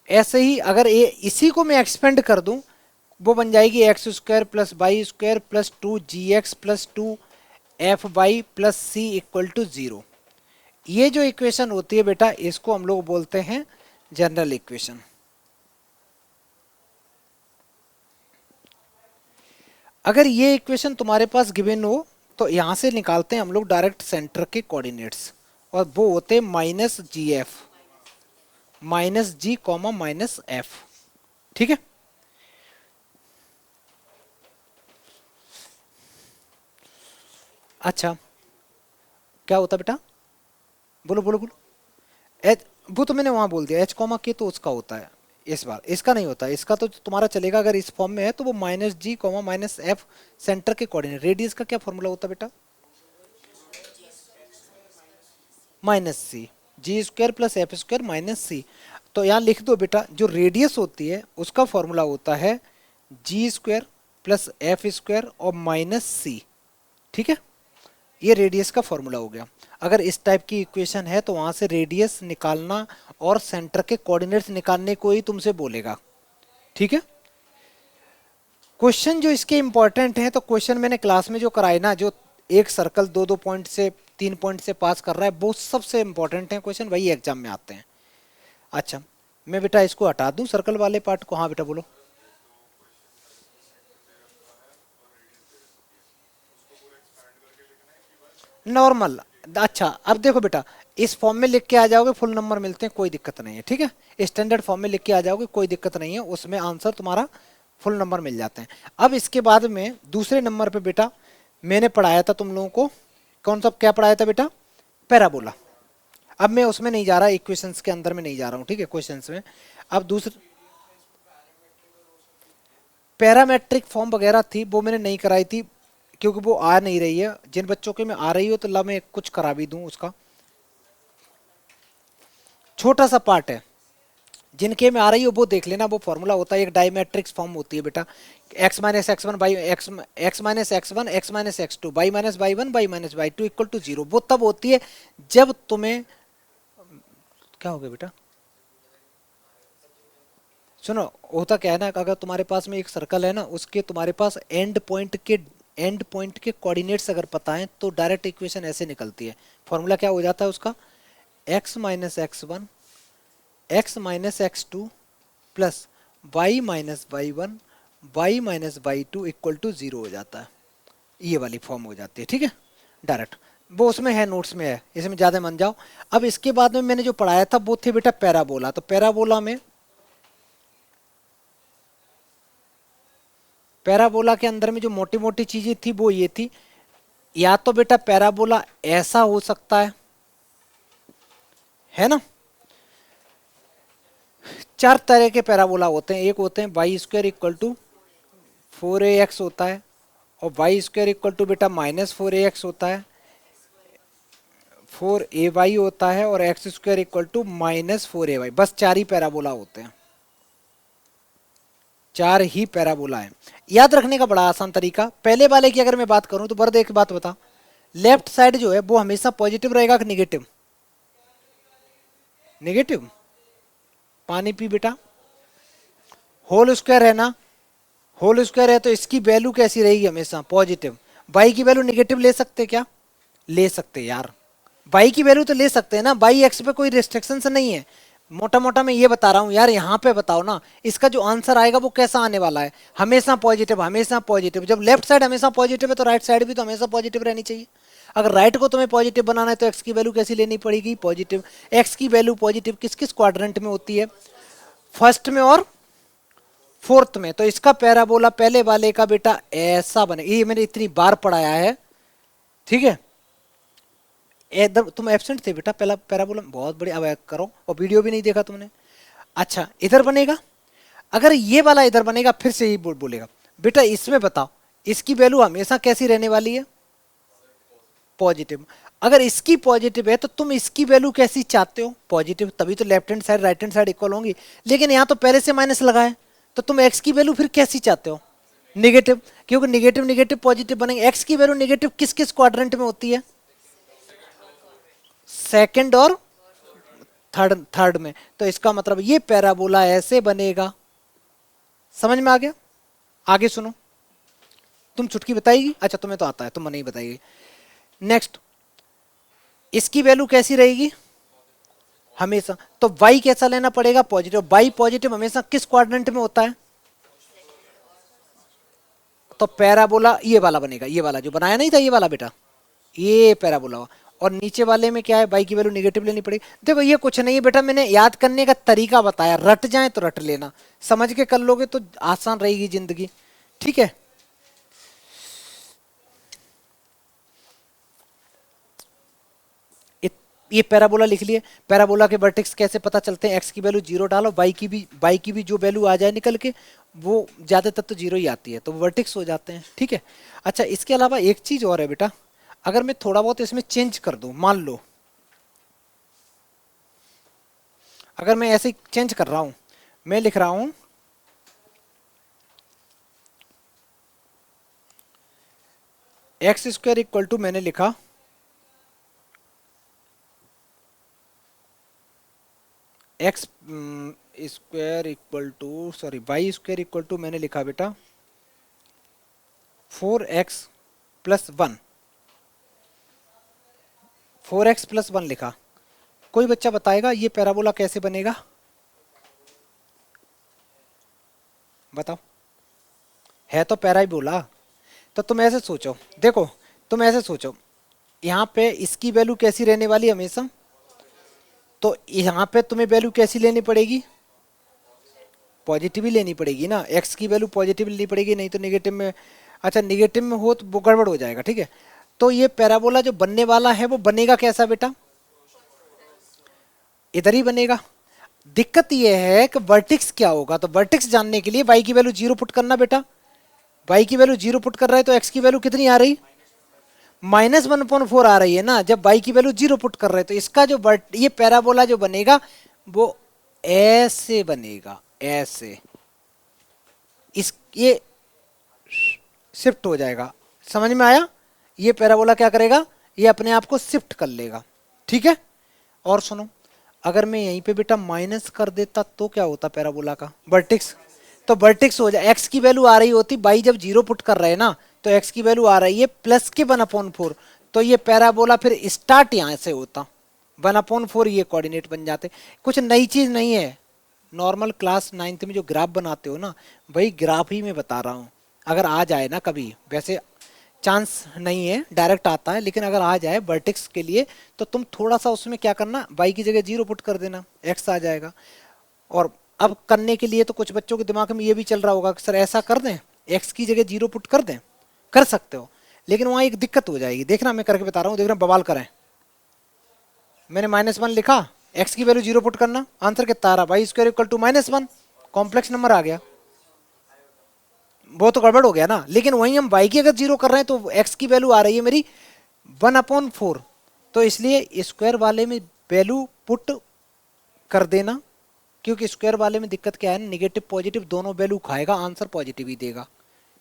ऐसे ही अगर ये इसी को मैं एक्सपेंड कर दूं, वो बन जाएगी x square plus Y square plus 2 GX plus 2 FY plus c equal to 0। ये जो इक्वेशन होती है बेटा इसको हम लोग बोलते हैं जनरल इक्वेशन। अगर ये इक्वेशन तुम्हारे पास गिवन हो तो यहां से निकालते हैं हम लोग डायरेक्ट सेंटर के कोऑर्डिनेट्स, और वो होते हैं -G कॉमा -F, ठीक है। अच्छा क्या होता बेटा? बोलो बोलो बोलो। एच, वो तो मैंने वहां बोल दिया, एच कॉमा के तो उसका होता है, इस बार इसका नहीं होता। इसका तो तुम्हारा चलेगा अगर इस फॉर्म में है तो वो -G कॉमा -F सेंटर के कोऑर्डिनेट। रेडियस का क्या फॉर्मूला होता है बेटा? -C, G square plus F square -C। तो यहाँ लिख दो बेटा, जो रेडियस होती है उसका फॉर्मूला होता है जी स्क्वायर प्लस एफ स्क्वायर और -C, ठीक है। ये रेडियस का फॉर्मूला हो गया। अगर इस टाइप की इक्वेशन है तो वहां से रेडियस निकालना और सेंटर के कोऑर्डिनेट्स निकालने को ही तुमसे बोलेगा, ठीक है। क्वेश्चन जो इसके इंपॉर्टेंट हैं, तो क्वेश्चन मैंने क्लास में जो कराए ना, जो एक सर्कल 2-2 पॉइंट से 3 पॉइंट से पास कर रहा है, वो सबसे इंपॉर्टेंट है क्वेश्चन, वही एग्जाम में आते हैं। अच्छा मैं बेटा इसको हटा दूं सर्कल वाले पार्ट को। हाँ बेटा बोलो। नॉर्मल। अच्छा अब देखो बेटा, इस फॉर्म में लिख के आ जाओगे, फुल नंबर मिलते हैं, कोई दिक्कत नहीं है, ठीक है। स्टैंडर्ड फॉर्म में लिख के आ जाओगे, कोई दिक्कत नहीं है, उसमें आंसर तुम्हारा फुल नंबर मिल जाते हैं। अब इसके बाद में दूसरे नंबर पे बेटा मैंने पढ़ाया था तुम लोगों को, कौन सा क्या पढ़ाया था बेटा? पैराबोला। अब मैं उसमें नहीं जा रहा, इक्वेशंस के अंदर में नहीं जा रहा हूँ, ठीक है, क्वेश्चंस में। अब दूसरे पैरामेट्रिक फॉर्म वगैरह थी वो मैंने नहीं कराई थी, क्योंकि वो आ नहीं रही है। जिन बच्चों के में आ रही हो तो ला मैं कुछ करा भी दूं, उसका छोटा सा पार्ट है। जिनके में आ रही हो वो देख लेना, वो फॉर्मूला होता है, एक डायमेट्रिक्स फॉर्म होती है बेटा, x-x1 by x-x1 x-x2 y-y1 y-y2 equal to 0। वो तब होती है जब तुम्हें, क्या हो गया बेटा? सुनो, होता क्या है ना, अगर तुम्हारे पास में एक सर्कल है ना, उसके तुम्हारे पास एंड पॉइंट के कोऑर्डिनेट्स अगर पता है तो डायरेक्ट इक्वेशन ऐसे निकलती है। फॉर्मूला क्या हो जाता है उसका? x-x1 x-x2 plus y-y1 y-y2 equal to 0 हो जाता है। ये वाली फॉर्म हो जाती है, ठीक है, डायरेक्ट। वो उसमें है, नोट्स में है, इसमें ज़्यादा मन जाओ। अब इसके बाद में मैंने जो पढ़ाया था वो थे बेटा पैराबोला। तो पैराबोला के अंदर में जो मोटी मोटी चीजें थी वो ये थी, या तो बेटा पैराबोला ऐसा हो सकता है ना, चार तरह के पैराबोला होते हैं। एक होते हैं Y square equal to 4ax होता है, और वाई स्क्वायर इक्वल टू बेटा -4ax होता है, 4ay होता है, और x square equal to -4ay। बस चार ही पैराबोला होते हैं, चार ही पैराबोला है। याद रखने का बड़ा आसान तरीका, पहले वाले की अगर मैं बात करूं तो बर्द एक बात बता, लेफ्ट साइड जो है वो हमेशा पॉजिटिव रहेगा कि निगेटिव? निगेटिव। पानी पी बेटा। होल स्क्वायर है ना, होल स्क्वायर है तो इसकी वैल्यू कैसी रहेगी? हमेशा पॉजिटिव। बाई की वैल्यू निगेटिव ले सकते क्या? ले सकते यार, बाई की वैल्यू तो ले सकते हैं ना, बाई एक्स पे कोई रिस्ट्रिक्शन नहीं है। मोटा मोटा मैं ये बता रहा हूँ यार, यहाँ पे बताओ ना इसका जो आंसर आएगा वो कैसा आने वाला है? हमेशा पॉजिटिव, हमेशा पॉजिटिव। जब लेफ्ट साइड हमेशा पॉजिटिव है तो राइट साइड भी तो हमेशा पॉजिटिव रहनी चाहिए। अगर राइट को तुम्हें पॉजिटिव बनाना है तो एक्स की वैल्यू कैसी लेनी पड़ेगी? पॉजिटिव। एक्स की वैल्यू पॉजिटिव किस किस क्वाड्रेंट में होती है? फर्स्ट में और फोर्थ में। तो इसका पैराबोला पहले वाले का बेटा ऐसा बने, ये मैंने इतनी बार पढ़ाया है, ठीक है। एकदम तुम एब्सेंट थे बेटा, पहला पैराबोला बहुत बढ़िया। अब करो, और वीडियो भी नहीं देखा तुमने। अच्छा इधर बनेगा, अगर ये वाला इधर बनेगा फिर से ही बोलेगा बेटा इसमें बताओ इसकी वैल्यू हमेशा कैसी रहने वाली है? पॉजिटिव। अगर इसकी पॉजिटिव है तो तुम इसकी वैल्यू कैसी चाहते हो? पॉजिटिव। तभी तो left hand side right hand side equal होंगी। लेकिन यहां तो पहले से माइनस लगा है, तो तुम एक्स की वैल्यू फिर कैसी चाहते हो? निगेटिव। क्योंकि निगेटिव निगेटिव पॉजिटिव बनेंगे। एक्स की वैल्यू निगेटिव किस किस क्वाड्रेंट में होती है? सेकंड और थर्ड, थर्ड में। तो इसका मतलब ये पैराबोला ऐसे बनेगा। समझ में आ गया? आगे सुनो, तुम चुटकी बताएगी? अच्छा तुम्हें तो आता है, तुम नहीं बताएगी। नेक्स्ट, इसकी वैल्यू कैसी रहेगी? हमेशा। तो y कैसा लेना पड़ेगा? पॉजिटिव। y पॉजिटिव हमेशा किस क्वाड्रेंट में होता है? तो पैराबोला ये वाला बनेगा, ये वाला जो बनाया नहीं था ये वाला बेटा, ये पैराबोला। और नीचे वाले में क्या है? y की वैल्यू निगेटिव लेनी पड़ेगी। देखो ये कुछ नहीं है बेटा, मैंने याद करने का तरीका बताया, रट जाए तो रट लेना, समझ के कर लोगे तो आसान रहेगी जिंदगी, ठीक है। ये पैराबोला लिख लिए। पैराबोला के वर्टेक्स कैसे पता चलते हैं? एक्स की वैल्यू जीरो डालो, वाई की भी जो वैल्यू आ जाए निकल के, वो ज्यादातर तो जीरो ही आती है, तो वर्टेक्स हो जाते हैं, ठीक है। अच्छा इसके अलावा एक चीज और है बेटा, अगर मैं थोड़ा बहुत इसमें चेंज कर दूं, मान लो अगर मैं ऐसे चेंज कर रहा हूं, मैं लिख रहा हूं एक्स स्क्वायर इक्वल टू, मैंने लिखा x square equal to, sorry y square equal to, मैंने लिखा बेटा 4x प्लस 1, 4x प्लस 1 लिखा। कोई बच्चा बताएगा ये पैराबोला कैसे बनेगा? बताओ, है तो पैरा ही बोला। तो तुम ऐसे सोचो, देखो तुम ऐसे सोचो, यहाँ पे इसकी वैल्यू कैसी रहने वाली हमेशा? तो यहाँ पे तुम्हें वैल्यू कैसी लेनी पड़ेगी? पॉजिटिव ही लेनी पड़ेगी ना, एक्स की वैल्यू पॉजिटिव लेनी पड़ेगी, नहीं तो निगेटिव में। अच्छा निगेटिव में हो तो वो गड़बड़ हो जाएगा, ठीक है। तो ये पैराबोला जो बनने वाला है वो बनेगा कैसा बेटा? इधर ही बनेगा। दिक्कत ये है कि वर्टिक्स क्या होगा, तो वर्टिक्स जानने के लिए y की वैल्यू जीरो पुट करना बेटा। y की वैल्यू जीरो पुट कर रहा है तो x की वैल्यू कितनी आ रही? -1/4 आ रही है ना, जब y की वैल्यू जीरो पुट कर रहे हैं। तो इसका जो ये पैराबोला जो बनेगा वो ऐसे बनेगा, ऐसे। इस ये शिफ्ट हो जाएगा, समझ में आया? ये पैराबोला क्या करेगा? ये अपने आप को शिफ्ट कर लेगा, ठीक है। और सुनो, अगर मैं यहीं पे बेटा माइनस कर देता तो क्या होता पैराबोला का? वर्टिक्स। तो वर्टिक्स हो जाए, एक्स की वैल्यू आ रही होती, बाई जब जीरो पुट कर रहे हैं ना, तो एक्स की वैल्यू आ रही है प्लस के 1/4, तो ये पैराबोला फिर स्टार्ट यहां से होता 1/4, ये कोऑर्डिनेट बन जाते। कुछ नई चीज नहीं है, नॉर्मल क्लास 9th में जो ग्राफ बनाते हो ना, वही ग्राफ ही मैं बता रहा हूँ। अगर आ जाए ना कभी, वैसे चांस नहीं है डायरेक्ट आता है, लेकिन अगर आ जाए वर्टेक्स के लिए तो तुम थोड़ा सा उसमें क्या करना, y की जगह जीरो पुट कर देना, x आ जाएगा। और अब करने के लिए तो कुछ बच्चों के दिमाग में ये भी चल रहा होगा कि सर ऐसा कर दें, x की जगह जीरो पुट कर दें। कर सकते हो, लेकिन वहां एक दिक्कत हो जाएगी, देखना मैं करके बता रहा हूँ, देखना बवाल करें। मैंने -1 लिखा, एक्स की वैल्यू 0 पुट करना, आंसर कितना आ रहा, Y square equal to -1, complex number आ गया। वो तो गड़बड़ हो गया ना, लेकिन वहीं हम y की अगर 0 कर रहे हैं तो x की वैल्यू आ रही है मेरी 1/4, तो इसलिए स्क्वायर वाले में वैल्यू पुट कर देना, क्योंकि स्क्वायर वाले में दिक्कत क्या है, निगेटिव पॉजिटिव दोनों वैल्यू खाएगा, आंसर पॉजिटिव ही देगा।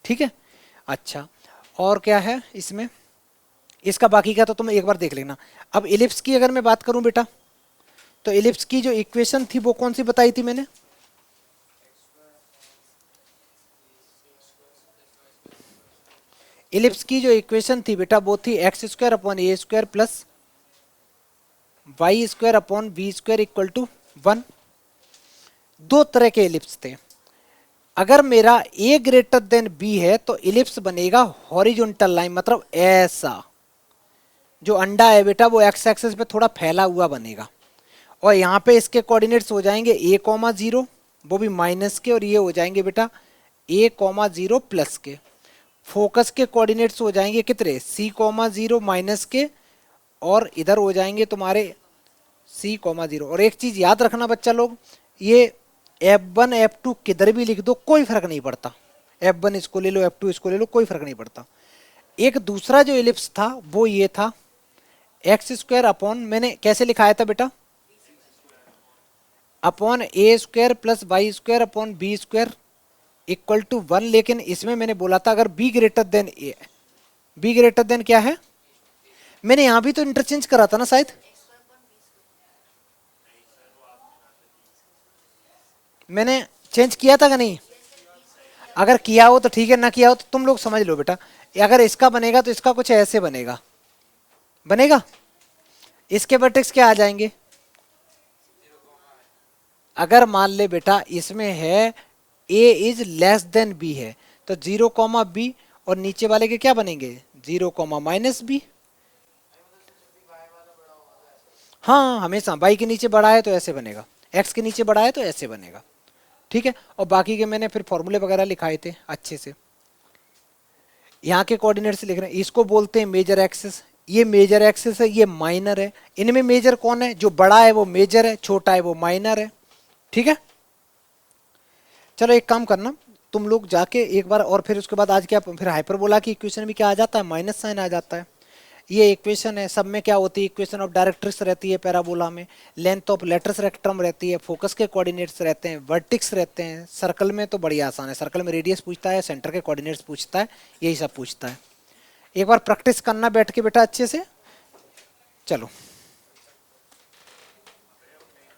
ठीक है, अच्छा और क्या है इसमें, इसका बाकी का तो तुम एक बार देख लेना। अब इलिप्स की अगर मैं बात करूं बेटा, तो इलिप्स की जो इक्वेशन थी वो कौन सी बताई थी मैंने, इलिप्स की जो इक्वेशन थी बेटा वो थी x square upon A square plus Y square upon B square equal to 1। दो तरह के इलिप्स थे, अगर मेरा a ग्रेटर देन b है तो इलिप्स बनेगा हॉरिजॉन्टल लाइन, मतलब ऐसा, जो अंडा है बेटा वो एक्स एक्सिस पे थोड़ा फैला हुआ बनेगा, और यहाँ पे इसके कोऑर्डिनेट्स हो जाएंगे a,0 वो भी माइनस के, और ये हो जाएंगे बेटा a,0 प्लस के। फोकस के कोऑर्डिनेट्स हो जाएंगे कितने, c,0 माइनस के, और इधर हो जाएंगे तुम्हारे c,0। और एक चीज याद रखना बच्चा लोग, ये F1 F2 किधर भी लिख दो कोई फर्क नहीं पड़ता, F1 इसको ले लो F2 इसको ले लो कोई फर्क नहीं पड़ता। एक दूसरा जो इलिप्स था वो ये था एक्स स्क्वायर अपॉन, मैंने कैसे लिखाया था बेटा, upon A square plus Y square upon B square equal to 1, लेकिन इसमें मैंने बोला था अगर b greater than a, b greater than क्या है, मैंने यहां भी तो इंटरचेंज करा था ना शायद, मैंने चेंज किया था कि नहीं, अगर किया हो तो ठीक है, ना किया हो तो तुम लोग समझ लो बेटा, अगर इसका बनेगा तो इसका कुछ ऐसे बनेगा, बनेगा, इसके वर्टेक्स क्या आ जाएंगे, अगर मान ले बेटा इसमें है a is less than b है तो 0,b, और नीचे वाले के क्या बनेंगे 0,-b। हाँ हमेशा y के नीचे बड़ा है तो ऐसे बनेगा, x के नीचे बड़ा है तो ऐसे बनेगा। ठीक है, और बाकी के मैंने फिर फॉर्मूले वगैरह लिखाए थे अच्छे से। यहाँ के कोऑर्डिनेट्स लिख रहे हैं, इसको बोलते हैं मेजर एक्सिस, ये मेजर एक्सिस है, ये माइनर है, इनमें मेजर कौन है, जो बड़ा है वो मेजर है, छोटा है वो माइनर है। ठीक है, चलो एक काम करना, तुम लोग जाके एक बार, और फिर उसके बाद आज क्या, फिर हाइपरबोला की इक्वेशन भी क्या आ जाता है, माइनस साइन आ जाता है। ये इक्वेशन है, सब में क्या होती है, इक्वेशन ऑफ डायरेक्ट्रिक्स रहती है पैराबोला में, लेंथ ऑफ लेटर्स रेक्टम रहती है, फोकस के कोऑर्डिनेट्स रहते हैं, वर्टिक्स रहते हैं, सर्कल में तो बड़ी आसान है, सर्कल में रेडियस पूछता है, सेंटर के कोऑर्डिनेट्स पूछता है, यही सब पूछता है। एक बार प्रैक्टिस करना बैठ के बेटा अच्छे से। चलो।